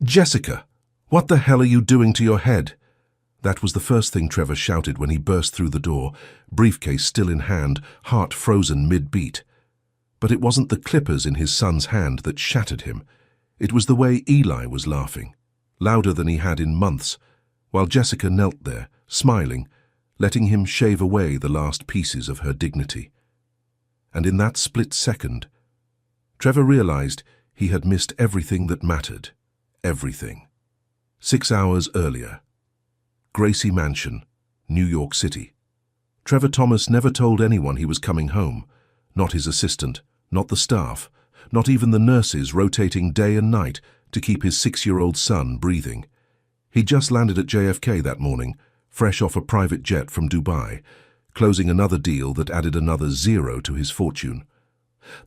"Jessica, what the hell are you doing to your head?" That was the first thing Trevor shouted when he burst through the door, briefcase still in hand, heart frozen mid-beat. But it wasn't the clippers in his son's hand that shattered him. It was the way Eli was laughing, louder than he had in months, while Jessica knelt there, smiling, letting him shave away the last pieces of her dignity. And in that split second, Trevor realized he had missed everything that mattered. Everything. 6 hours earlier. Gracie Mansion, New York City. Trevor Thomas never told anyone he was coming home. Not his assistant, not the staff, not even the nurses rotating day and night to keep his 6-year-old son breathing. He just landed at JFK that morning, fresh off a private jet from Dubai, closing another deal that added another zero to his fortune.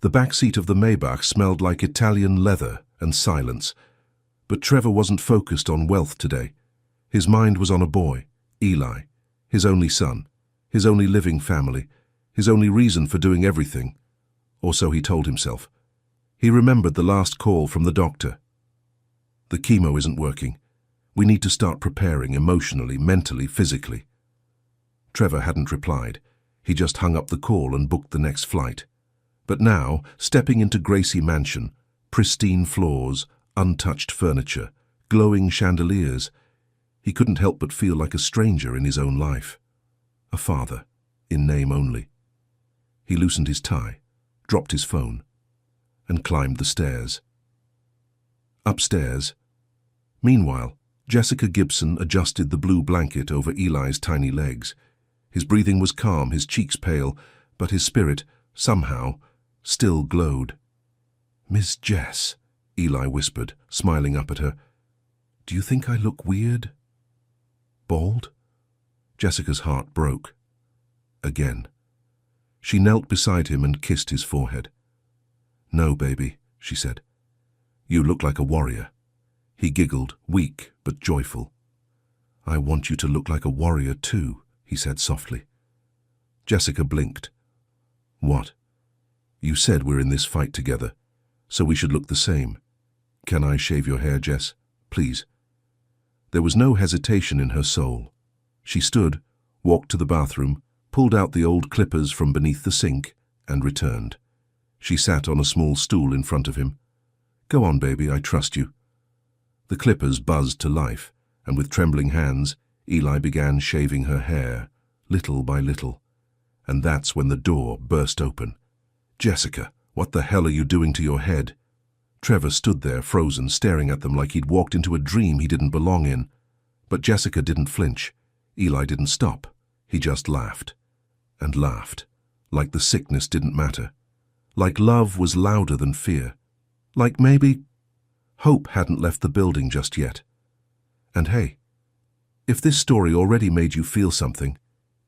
The back seat of the Maybach smelled like Italian leather and silence. But Trevor wasn't focused on wealth today. His mind was on a boy, Eli, his only son, his only living family, his only reason for doing everything. Or so he told himself. He remembered the last call from the doctor. "The chemo isn't working. We need to start preparing emotionally, mentally, physically." Trevor hadn't replied. He just hung up the call and booked the next flight. But now, stepping into Gracie Mansion, pristine floors, untouched furniture, glowing chandeliers, he couldn't help but feel like a stranger in his own life. A father, in name only. He loosened his tie, dropped his phone, and climbed the stairs. Upstairs. Meanwhile, Jessica Gibson adjusted the blue blanket over Eli's tiny legs. His breathing was calm, his cheeks pale, but his spirit, somehow, still glowed. "Miss Jess," Eli whispered, smiling up at her. "Do you think I look weird? Bald?" Jessica's heart broke. Again. She knelt beside him and kissed his forehead. "No, baby," she said. "You look like a warrior." He giggled, weak but joyful. "I want you to look like a warrior too," he said softly. Jessica blinked. "What?" "You said we're in this fight together, so we should look the same. Can I shave your hair, Jess? Please." There was no hesitation in her soul. She stood, walked to the bathroom, pulled out the old clippers from beneath the sink, and returned. She sat on a small stool in front of him. "Go on, baby, I trust you." The clippers buzzed to life, and with trembling hands, Eli began shaving her hair, little by little. And that's when the door burst open. "Jessica, what the hell are you doing to your head?" Trevor stood there, frozen, staring at them like he'd walked into a dream he didn't belong in. But Jessica didn't flinch. Eli didn't stop. He just laughed. And laughed. Like the sickness didn't matter. Like love was louder than fear. Like maybe hope hadn't left the building just yet. And hey, if this story already made you feel something,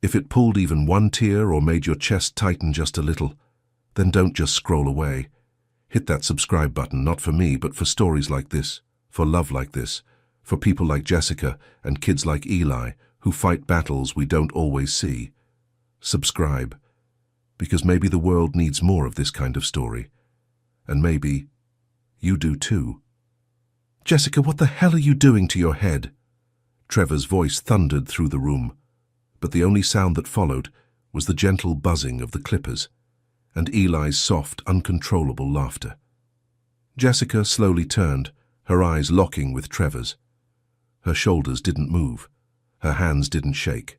if it pulled even one tear or made your chest tighten just a little, then don't just scroll away. Hit that subscribe button, not for me, but for stories like this, for love like this, for people like Jessica and kids like Eli who fight battles we don't always see. Subscribe, because maybe the world needs more of this kind of story. And maybe you do too. "Jessica, what the hell are you doing to your head?" Trevor's voice thundered through the room, but the only sound that followed was the gentle buzzing of the clippers and Eli's soft, uncontrollable laughter. Jessica slowly turned, her eyes locking with Trevor's. Her shoulders didn't move, her hands didn't shake.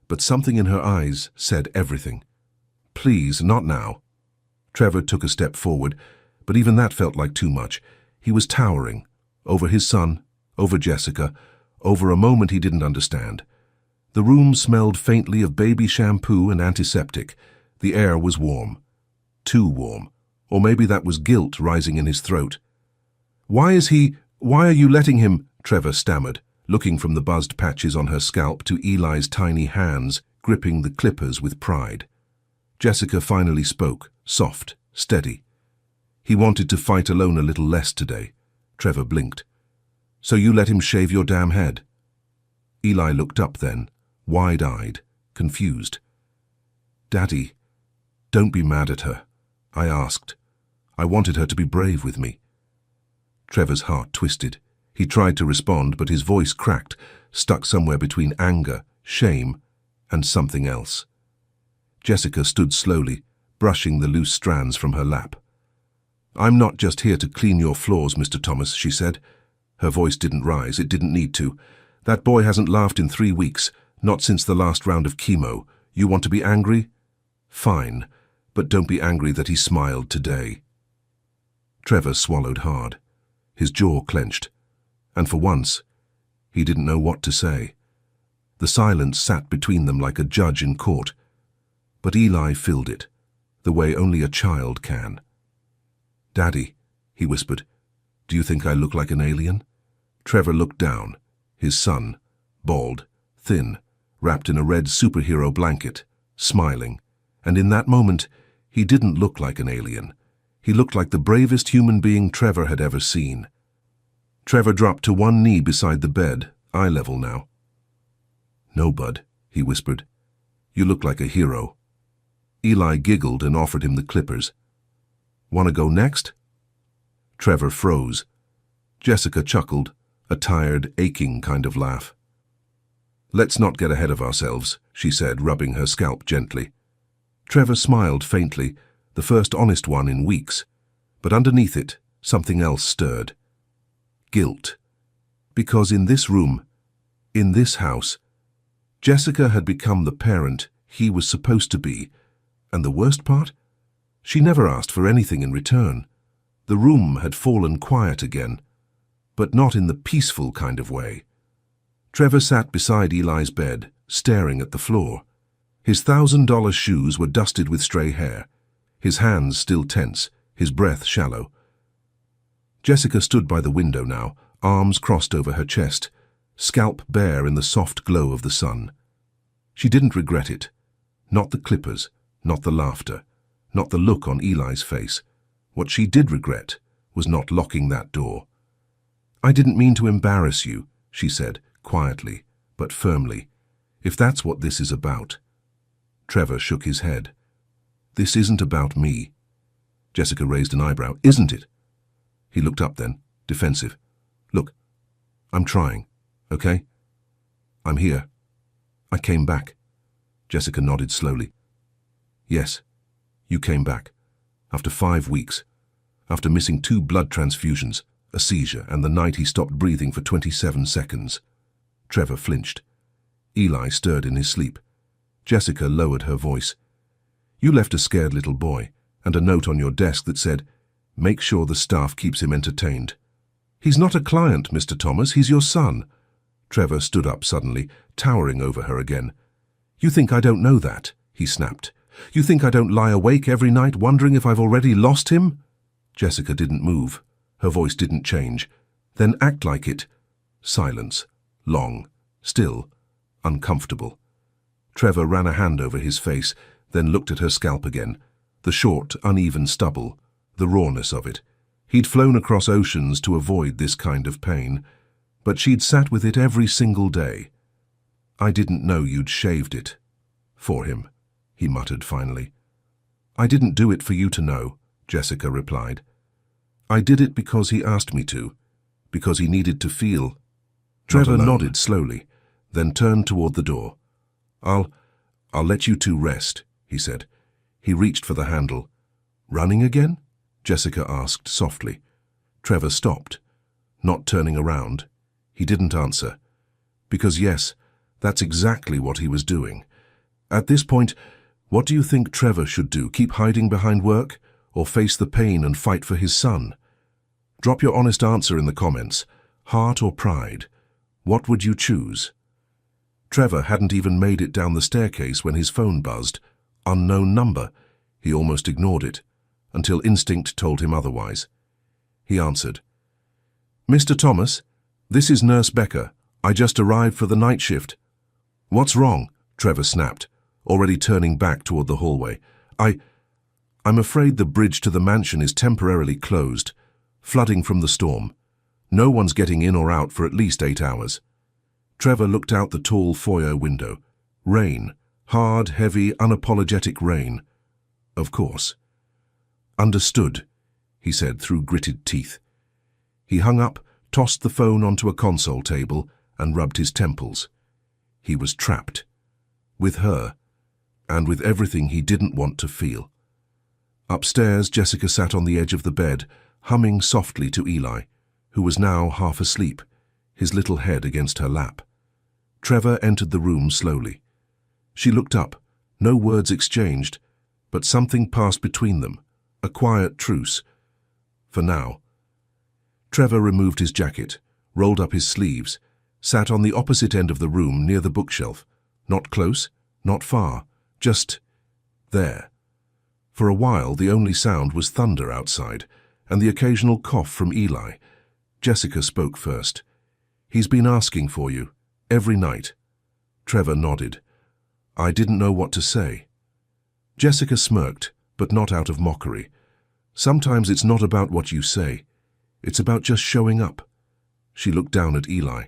But something in her eyes said everything. "Please, not now." Trevor took a step forward, but even that felt like too much. He was towering, over his son, over Jessica, over a moment he didn't understand. The room smelled faintly of baby shampoo and antiseptic. The air was warm. Too warm. Or maybe that was guilt rising in his throat. Why are you letting him?" Trevor stammered, looking from the buzzed patches on her scalp to Eli's tiny hands, gripping the clippers with pride. Jessica finally spoke, soft, steady. "He wanted to fight alone a little less today." Trevor blinked. "So you let him shave your damn head?" Eli looked up then, wide-eyed, confused. "Daddy, don't be mad at her," I asked. "I wanted her to be brave with me." Trevor's heart twisted. He tried to respond, but his voice cracked, stuck somewhere between anger, shame, and something else. Jessica stood slowly, brushing the loose strands from her lap. "I'm not just here to clean your floors, Mr. Thomas," she said. Her voice didn't rise. It didn't need to. "That boy hasn't laughed in 3 weeks, not since the last round of chemo. You want to be angry? Fine, but don't be angry that he smiled today." Trevor swallowed hard. His jaw clenched. And for once, he didn't know what to say. The silence sat between them like a judge in court. But Eli filled it, the way only a child can. "Daddy," he whispered, "do you think I look like an alien?" Trevor looked down. His son, bald, thin, wrapped in a red superhero blanket, smiling. And in that moment, he didn't look like an alien. He looked like the bravest human being Trevor had ever seen. Trevor dropped to one knee beside the bed, eye level now. "No, bud," he whispered. "You look like a hero." Eli giggled and offered him the clippers. "Want to go next?" Trevor froze. Jessica chuckled, a tired, aching kind of laugh. "Let's not get ahead of ourselves," she said, rubbing her scalp gently. Trevor smiled faintly, the first honest one in weeks, but underneath it, something else stirred. Guilt. Because in this room, in this house, Jessica had become the parent he was supposed to be, and the worst part? She never asked for anything in return. The room had fallen quiet again, but not in the peaceful kind of way. Trevor sat beside Eli's bed, staring at the floor. His $1,000 shoes were dusted with stray hair, his hands still tense, his breath shallow. Jessica stood by the window now, arms crossed over her chest, scalp bare in the soft glow of the sun. She didn't regret it. Not the clippers, not the laughter, not the look on Eli's face. What she did regret was not locking that door. "I didn't mean to embarrass you," she said, quietly, but firmly, "if that's what this is about." Trevor shook his head. "This isn't about me." Jessica raised an eyebrow. "Isn't it?" He looked up then, defensive. "Look, I'm trying, okay? I'm here. I came back." Jessica nodded slowly. "Yes, you came back. After 5 weeks. After missing 2 blood transfusions, a seizure, and the night he stopped breathing for 27 seconds. Trevor flinched. Eli stirred in his sleep. Jessica lowered her voice. "You left a scared little boy, and a note on your desk that said, 'Make sure the staff keeps him entertained.' He's not a client, Mr. Thomas, he's your son." Trevor stood up suddenly, towering over her again. "You think I don't know that?" he snapped. "You think I don't lie awake every night wondering if I've already lost him?" Jessica didn't move. Her voice didn't change. "Then act like it." Silence. Long. Still. Uncomfortable. Trevor ran a hand over his face, then looked at her scalp again. The short, uneven stubble. The rawness of it. He'd flown across oceans to avoid this kind of pain, but she'd sat with it every single day. "I didn't know you'd shaved it." "For him," he muttered finally. "I didn't do it for you to know," Jessica replied. "I did it because he asked me to, because he needed to feel." Trevor nodded slowly, then turned toward the door. I'll let you two rest," he said. He reached for the handle. "Running again?" Jessica asked softly. Trevor stopped, not turning around. He didn't answer. Because yes, that's exactly what he was doing. At this point, what do you think Trevor should do? Keep hiding behind work, or face the pain and fight for his son? Drop your honest answer in the comments. Heart or pride? What would you choose? Trevor hadn't even made it down the staircase when his phone buzzed. Unknown number. He almost ignored it, until instinct told him otherwise. He answered. "Mr. Thomas, this is Nurse Becker. I just arrived for the night shift." "What's wrong?" Trevor snapped, already turning back toward the hallway. I'm afraid the bridge to the mansion is temporarily closed, flooding from the storm. No one's getting in or out for at least 8 hours. Trevor looked out the tall foyer window. Rain. Hard, heavy, unapologetic rain. Of course. "Understood," he said through gritted teeth. He hung up, tossed the phone onto a console table, and rubbed his temples. He was trapped. With her, and with everything he didn't want to feel. Upstairs, Jessica sat on the edge of the bed, humming softly to Eli, who was now half asleep, his little head against her lap. Trevor entered the room slowly. She looked up, no words exchanged, but something passed between them, a quiet truce. For now. Trevor removed his jacket, rolled up his sleeves, sat on the opposite end of the room near the bookshelf, not close, not far, just there. For a while, the only sound was thunder outside, and the occasional cough from Eli. Jessica spoke first. "He's been asking for you, every night." Trevor nodded. "I didn't know what to say." Jessica smirked, but not out of mockery. "Sometimes it's not about what you say. It's about just showing up." She looked down at Eli.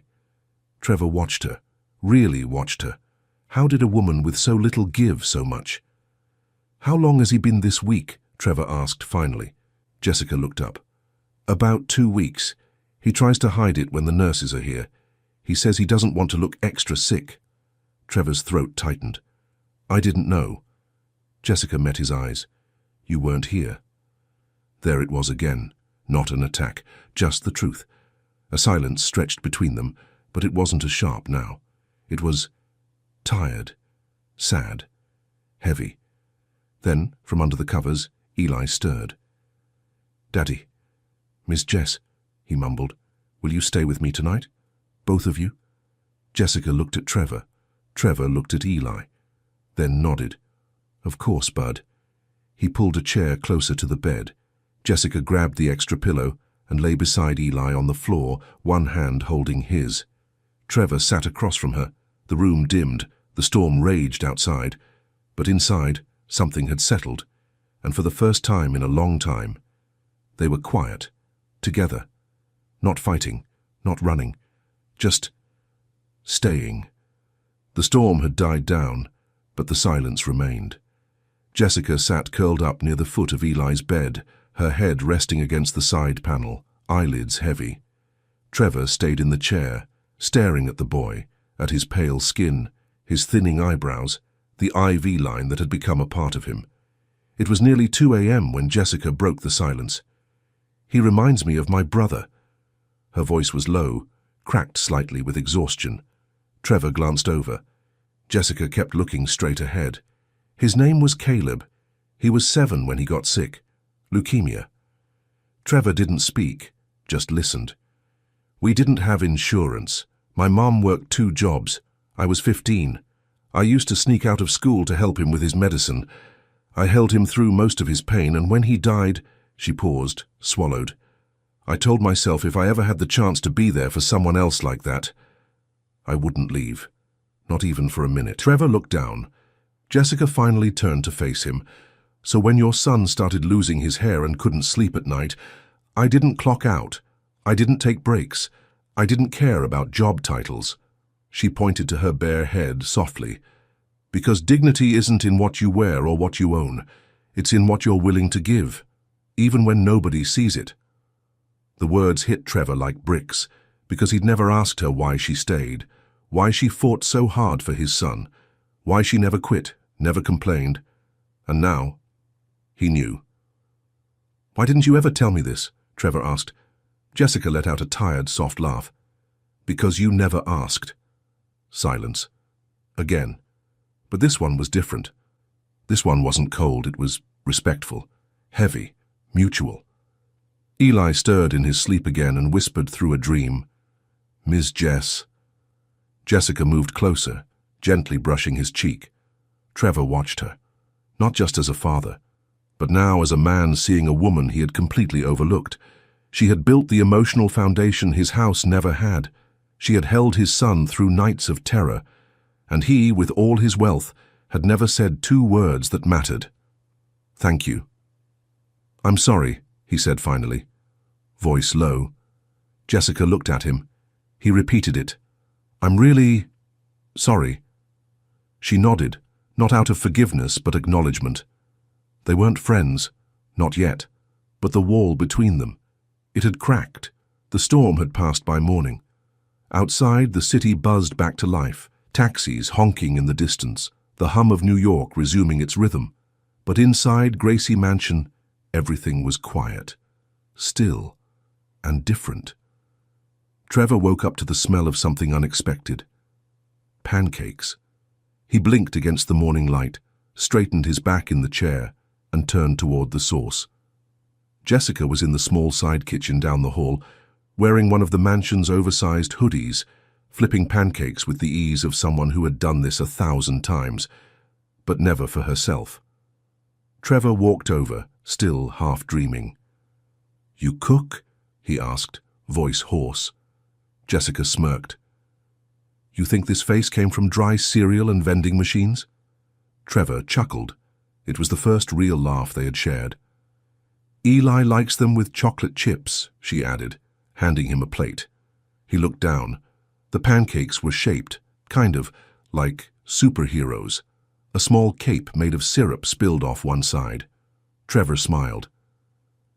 Trevor watched her, really watched her. How did a woman with so little give so much? "How long has he been this weak?" Trevor asked finally. Jessica looked up. "About 2 weeks. He tries to hide it when the nurses are here. He says he doesn't want to look extra sick." Trevor's throat tightened. "I didn't know." Jessica met his eyes. "You weren't here." There it was again. Not an attack, just the truth. A silence stretched between them, but it wasn't as sharp now. It was tired, sad, heavy. Then, from under the covers, Eli stirred. "Daddy, Miss Jess," he mumbled, "will you stay with me tonight? Both of you?" Jessica looked at Trevor. Trevor looked at Eli, then nodded. "Of course, Bud." He pulled a chair closer to the bed. Jessica grabbed the extra pillow and lay beside Eli on the floor, one hand holding his. Trevor sat across from her. The room dimmed, the storm raged outside, but inside something had settled, and for the first time in a long time, they were quiet, together, not fighting, not running, just staying. The storm had died down, but the silence remained. Jessica sat curled up near the foot of Eli's bed, her head resting against the side panel, eyelids heavy. Trevor stayed in the chair, staring at the boy, at his pale skin, his thinning eyebrows, the IV line that had become a part of him. It was nearly 2 a.m. when Jessica broke the silence. "He reminds me of my brother." Her voice was low, cracked slightly with exhaustion. Trevor glanced over. Jessica kept looking straight ahead. "His name was Caleb. He was 7 when he got sick. Leukemia." Trevor didn't speak, just listened. "We didn't have insurance. My mom worked 2 jobs. I was 15. I used to sneak out of school to help him with his medicine. I held him through most of his pain, and when he died," she paused, swallowed. "I told myself if I ever had the chance to be there for someone else like that, I wouldn't leave. Not even for a minute." Trevor looked down. Jessica finally turned to face him. "So when your son started losing his hair and couldn't sleep at night, I didn't clock out. I didn't take breaks. I didn't care about job titles." She pointed to her bare head softly. "Because dignity isn't in what you wear or what you own. It's in what you're willing to give, even when nobody sees it." The words hit Trevor like bricks, because he'd never asked her why she stayed, why she fought so hard for his son, why she never quit, never complained. And now, he knew. "Why didn't you ever tell me this?" Trevor asked. Jessica let out a tired, soft laugh. "Because you never asked." Silence. Again. But this one was different. This one wasn't cold, it was respectful, heavy, mutual. Eli stirred in his sleep again and whispered through a dream, "Ms. Jess." Jessica moved closer, gently brushing his cheek. Trevor watched her, not just as a father, but now as a man seeing a woman he had completely overlooked. She had built the emotional foundation his house never had. She had held his son through nights of terror, and he, with all his wealth, had never said 2 words that mattered. "Thank you." "I'm sorry," he said finally, voice low. Jessica looked at him. He repeated it. "I'm really sorry." She nodded, not out of forgiveness but acknowledgement. They weren't friends, not yet, but the wall between them, it had cracked. The storm had passed by morning. Outside, the city buzzed back to life, taxis honking in the distance, the hum of New York resuming its rhythm. But inside Gracie Mansion, everything was quiet, still, and different. Trevor woke up to the smell of something unexpected. Pancakes. He blinked against the morning light, straightened his back in the chair, and turned toward the source. Jessica was in the small side kitchen down the hall, wearing one of the mansion's oversized hoodies, flipping pancakes with the ease of someone who had done this 1,000 times, but never for herself. Trevor walked over, still half dreaming. "You cook?" he asked, voice hoarse. Jessica smirked. "You think this face came from dry cereal and vending machines?" Trevor chuckled. It was the first real laugh they had shared. "Eli likes them with chocolate chips," she added, handing him a plate. He looked down. The pancakes were shaped, kind of, like superheroes. A small cape made of syrup spilled off one side. Trevor smiled.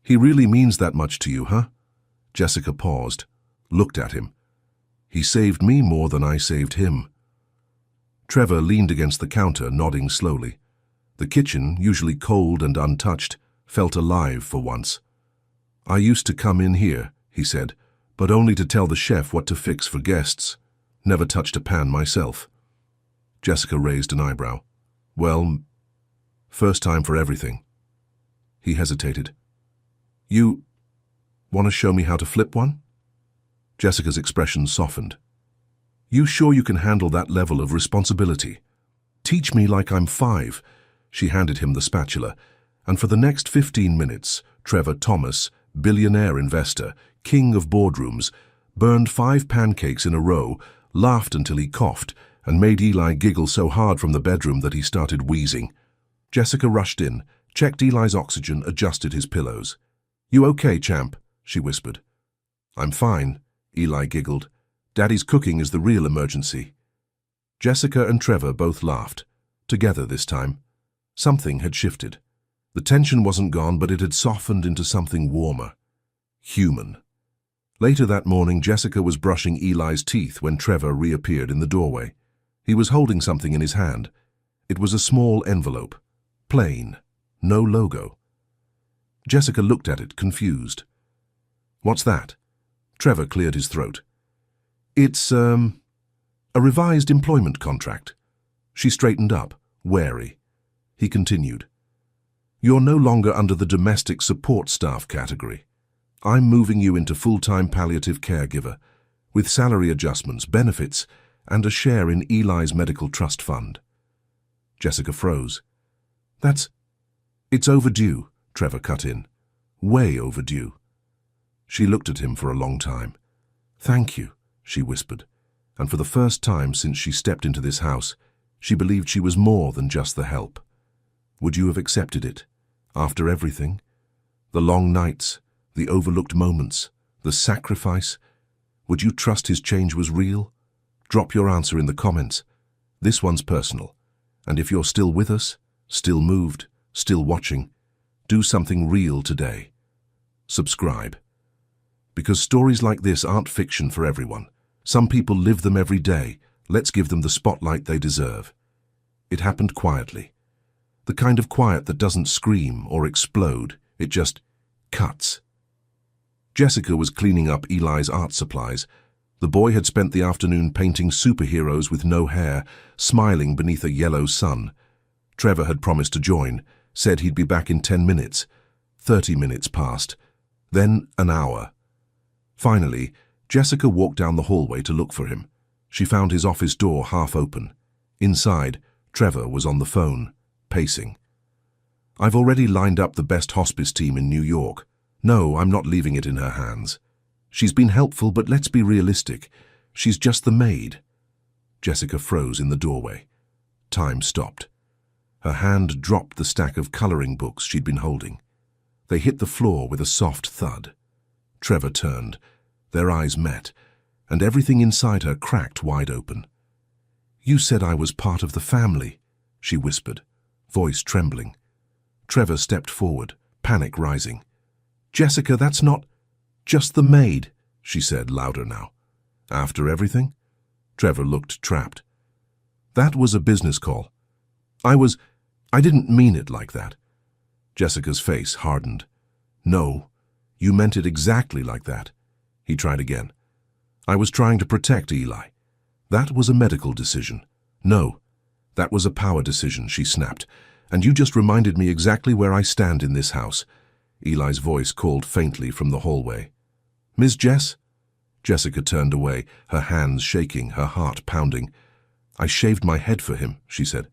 "He really means that much to you, huh?" Jessica paused, looked at him. "He saved me more than I saved him." Trevor leaned against the counter, nodding slowly. The kitchen, usually cold and untouched, felt alive for once. "I used to come in here," he said, "but only to tell the chef what to fix for guests. Never touched a pan myself." Jessica raised an eyebrow. "Well, first time for everything." He hesitated. "You want to show me how to flip one?" Jessica's expression softened. "You sure you can handle that level of responsibility? Teach me like I'm 5. She handed him the spatula, and for the next 15 minutes, Trevor Thomas, billionaire investor, king of boardrooms, burned 5 pancakes in a row, laughed until he coughed, and made Eli giggle so hard from the bedroom that he started wheezing. Jessica rushed in, checked Eli's oxygen, adjusted his pillows. "You okay, champ?" she whispered. "I'm fine," Eli giggled. "Daddy's cooking is the real emergency." Jessica and Trevor both laughed, together this time. Something had shifted. The tension wasn't gone, but it had softened into something warmer. Human. Later that morning, Jessica was brushing Eli's teeth when Trevor reappeared in the doorway. He was holding something in his hand. It was a small envelope. Plain. No logo. Jessica looked at it, confused. "What's that?" Trevor cleared his throat. "It's, a revised employment contract." She straightened up, wary. He continued. "You're no longer under the domestic support staff category. I'm moving you into full-time palliative caregiver, with salary adjustments, benefits, and a share in Eli's medical trust fund." Jessica froze. It's overdue," Trevor cut in. "Way overdue." She looked at him for a long time. "Thank you," she whispered, and for the first time since she stepped into this house, she believed she was more than just the help. Would you have accepted it? After everything? The long nights, the overlooked moments, the sacrifice? Would you trust his change was real? Drop your answer in the comments. This one's personal. And if you're still with us, still moved, still watching, do something real today. Subscribe. Because stories like this aren't fiction for everyone. Some people live them every day. Let's give them the spotlight they deserve. It happened quietly. The kind of quiet that doesn't scream or explode, it just cuts. Jessica was cleaning up Eli's art supplies. The boy had spent the afternoon painting superheroes with no hair, smiling beneath a yellow sun. Trevor had promised to join, said he'd be back in 10 minutes. 30 minutes passed. Then an hour. Finally, Jessica walked down the hallway to look for him. She found his office door half open. Inside, Trevor was on the phone, pacing. "I've already lined up the best hospice team in New York. No, I'm not leaving it in her hands. She's been helpful, but let's be realistic. She's just the maid." Jessica froze in the doorway. Time stopped. Her hand dropped the stack of coloring books she'd been holding. They hit the floor with a soft thud. Trevor turned. Their eyes met, and everything inside her cracked wide open. "You said I was part of the family," she whispered, voice trembling. Trevor stepped forward, panic rising. "Jessica, that's not just the maid," she said, louder now. After everything? Trevor looked trapped. That was a business call. I didn't mean it like that. Jessica's face hardened. No, you meant it exactly like that. He tried again. I was trying to protect Eli. That was a medical decision. No, that was a power decision, she snapped. And you just reminded me exactly where I stand in this house. Eli's voice called faintly from the hallway. Ms. Jess? Jessica turned away, her hands shaking, her heart pounding. I shaved my head for him, she said.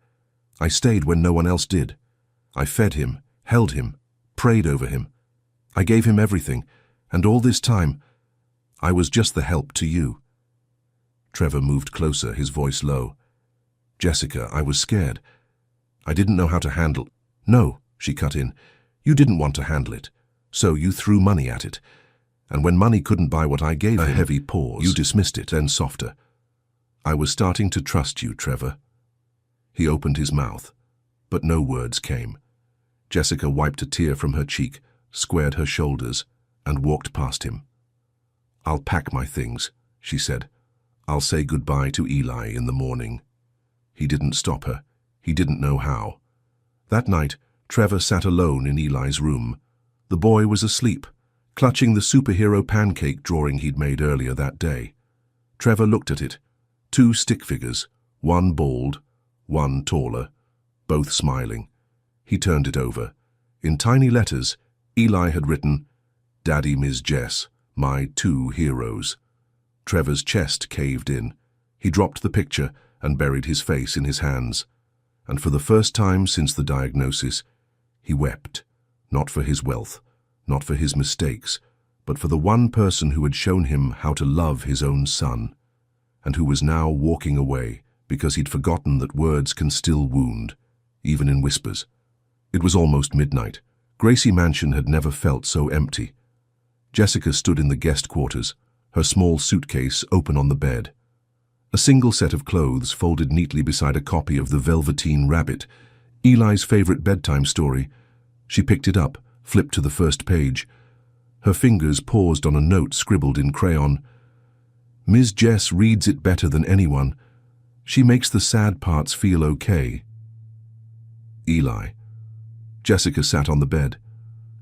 I stayed when no one else did. I fed him, held him, prayed over him. I gave him everything, and all this time, I was just the help to you. Trevor moved closer, his voice low. Jessica, I was scared. I didn't know how to handle. No, she cut in. You didn't want to handle it, so you threw money at it. And when money couldn't buy what I gave him, a heavy pause, you dismissed it, then softer. I was starting to trust you, Trevor. He opened his mouth, but no words came. Jessica wiped a tear from her cheek, squared her shoulders, and walked past him. I'll pack my things, she said. I'll say goodbye to Eli in the morning. He didn't stop her. He didn't know how. That night, Trevor sat alone in Eli's room. The boy was asleep, clutching the superhero pancake drawing he'd made earlier that day. Trevor looked at it. 2 stick figures, one bald, one taller, both smiling. He turned it over. In tiny letters, Eli had written, Daddy, Ms. Jess, my 2 heroes. Trevor's chest caved in. He dropped the picture and buried his face in his hands. And for the first time since the diagnosis, he wept, not for his wealth, not for his mistakes, but for the one person who had shown him how to love his own son, and who was now walking away because he'd forgotten that words can still wound, even in whispers. It was almost midnight. Gracie Mansion had never felt so empty. Jessica stood in the guest quarters, her small suitcase open on the bed. A single set of clothes folded neatly beside a copy of The Velveteen Rabbit, Eli's favorite bedtime story. She picked it up, flipped to the first page. Her fingers paused on a note scribbled in crayon. Ms. Jess reads it better than anyone. She makes the sad parts feel okay. Eli. Jessica sat on the bed,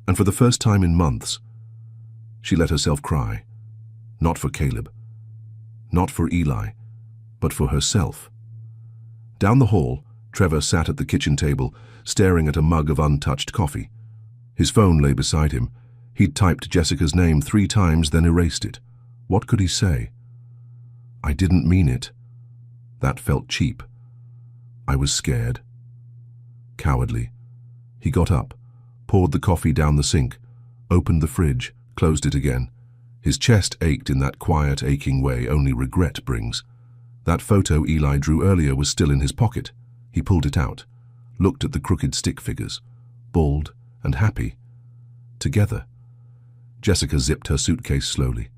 and for the first time in months, she let herself cry. Not for Caleb, not for Eli, but for herself. Down the hall, Trevor sat at the kitchen table, staring at a mug of untouched coffee. His phone lay beside him. He'd typed Jessica's name 3 times, then erased it. What could he say? I didn't mean it. That felt cheap. I was scared. Cowardly. He got up, poured the coffee down the sink, opened the fridge, closed it again. His chest ached in that quiet, aching way only regret brings. That photo Eli drew earlier was still in his pocket. He pulled it out, looked at the crooked stick figures, bald and happy. Together. Jessica zipped her suitcase slowly.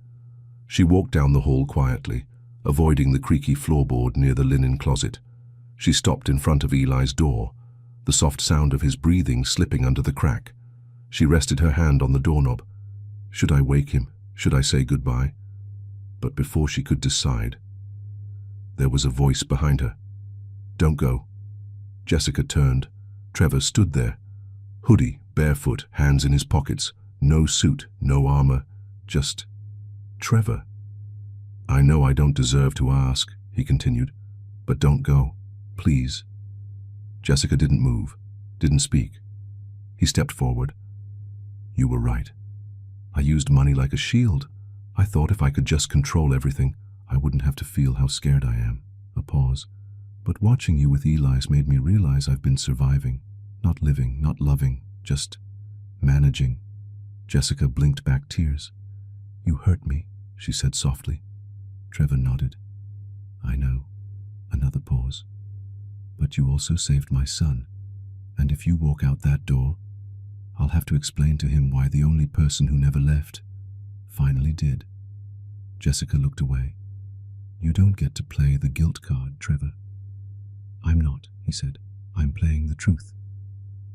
She walked down the hall quietly, avoiding the creaky floorboard near the linen closet. She stopped in front of Eli's door, the soft sound of his breathing slipping under the crack. She rested her hand on the doorknob. Should I wake him? Should I say goodbye? But before she could decide, there was a voice behind her. Don't go. Jessica turned. Trevor stood there. Hoodie, barefoot, hands in his pockets. No suit, no armor, just Trevor. I know I don't deserve to ask, he continued, but don't go, please. Jessica didn't move, didn't speak. He stepped forward. You were right. I used money like a shield. I thought if I could just control everything, I wouldn't have to feel how scared I am. A pause. But watching you with Eli's made me realize I've been surviving, not living, not loving, just managing. Jessica blinked back tears. You hurt me, she said softly. Trevor nodded. I know. Another pause. But you also saved my son, and if you walk out that door, I'll have to explain to him why the only person who never left finally did. Jessica looked away. You don't get to play the guilt card, Trevor. I'm not, he said. I'm playing the truth.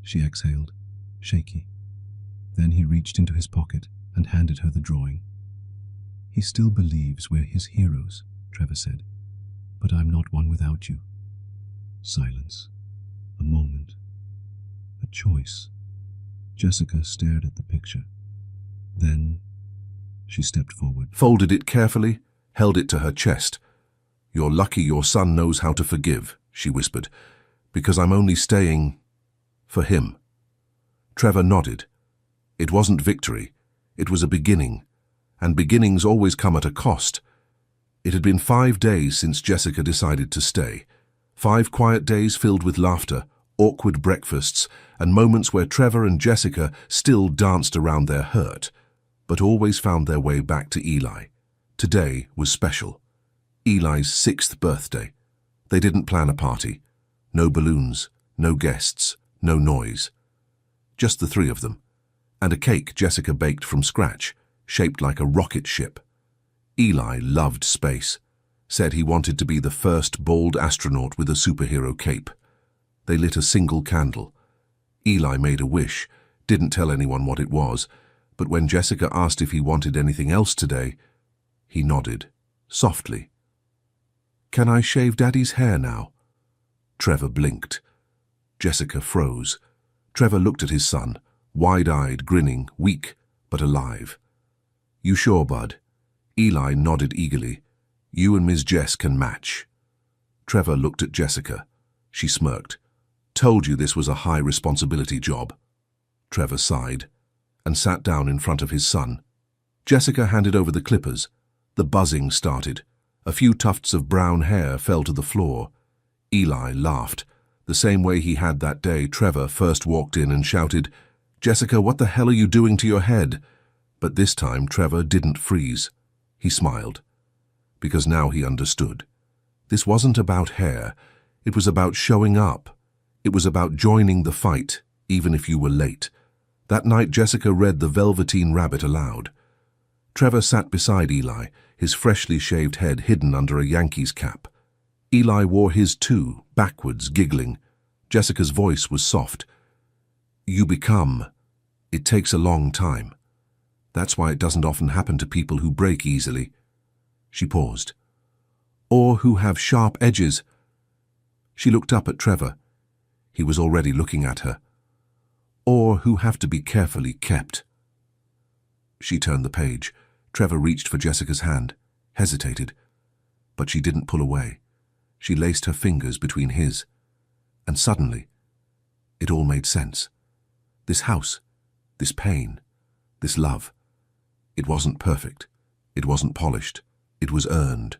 She exhaled, shaky. Then he reached into his pocket and handed her the drawing. He still believes we're his heroes, Trevor said. But I'm not one without you. Silence. A moment. A choice. Jessica stared at the picture. Then she stepped forward. Folded it carefully, held it to her chest. "You're lucky your son knows how to forgive," she whispered, "because I'm only staying for him." Trevor nodded. It wasn't victory. It was a beginning, and beginnings always come at a cost. It had been 5 days since Jessica decided to stay. 5 quiet days filled with laughter, awkward breakfasts, and moments where Trevor and Jessica still danced around their hurt, but always found their way back to Eli. Today was special. Eli's 6th birthday. They didn't plan a party. No balloons, no guests, no noise. Just the 3 of them, and a cake Jessica baked from scratch, shaped like a rocket ship. Eli loved space, said he wanted to be the first bald astronaut with a superhero cape. They lit a single candle. Eli made a wish, didn't tell anyone what it was, but when Jessica asked if he wanted anything else today, he nodded, softly. "Can I shave Daddy's hair now?" Trevor blinked. Jessica froze. Trevor looked at his son, wide-eyed, grinning, weak, but alive. "You sure, bud?" Eli nodded eagerly. "You and Ms. Jess can match." Trevor looked at Jessica. She smirked. "Told you this was a high-responsibility job." Trevor sighed and sat down in front of his son. Jessica handed over the clippers. The buzzing started. A few tufts of brown hair fell to the floor. Eli laughed, the same way he had that day Trevor first walked in and shouted, "Jessica, what the hell are you doing to your head?" But this time Trevor didn't freeze. He smiled, because now he understood. This wasn't about hair. It was about showing up. It was about joining the fight, even if you were late. That night Jessica read The Velveteen Rabbit aloud. Trevor sat beside Eli, his freshly shaved head hidden under a Yankees cap. Eli wore his too, backwards, giggling. Jessica's voice was soft. "You become. It takes a long time. That's why it doesn't often happen to people who break easily." She paused. "Or who have sharp edges." She looked up at Trevor. He was already looking at her. "Or who have to be carefully kept." She turned the page. Trevor reached for Jessica's hand, hesitated, but she didn't pull away. She laced her fingers between his, and suddenly, it all made sense. This house, this pain, this love. It wasn't perfect. It wasn't polished. It was earned.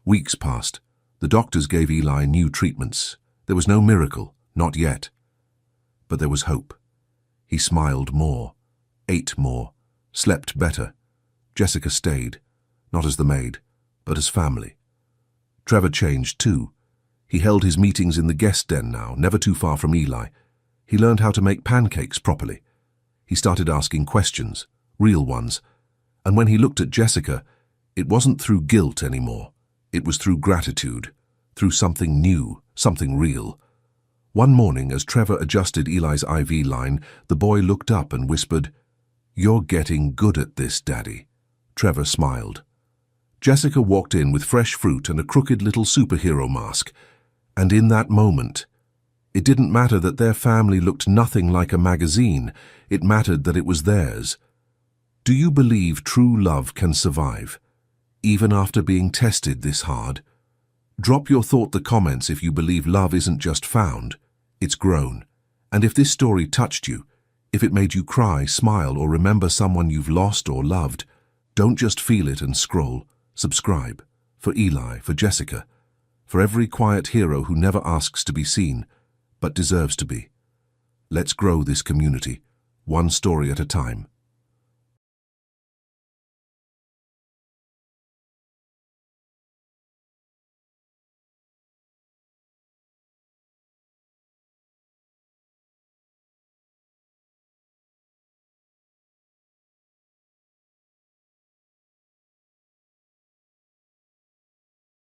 Weeks passed. The doctors gave Eli new treatments. There was no miracle, not yet. But there was hope. He smiled more, ate more, slept better. Jessica stayed, not as the maid, but as family. Trevor changed too. He held his meetings in the guest den now, never too far from Eli. He learned how to make pancakes properly. He started asking questions, real ones. And when he looked at Jessica, it wasn't through guilt anymore. It was through gratitude, through something new, something real. One morning, as Trevor adjusted Eli's IV line, the boy looked up and whispered, "You're getting good at this, Daddy." Trevor smiled. Jessica walked in with fresh fruit and a crooked little superhero mask. And in that moment, it didn't matter that their family looked nothing like a magazine. It mattered that it was theirs. Do you believe true love can survive, even after being tested this hard? Drop your thought in the comments if you believe love isn't just found, it's grown. And if this story touched you, if it made you cry, smile, or remember someone you've lost or loved, don't just feel it and scroll. Subscribe. For Eli, for Jessica, for every quiet hero who never asks to be seen, but deserves to be. Let's grow this community, one story at a time.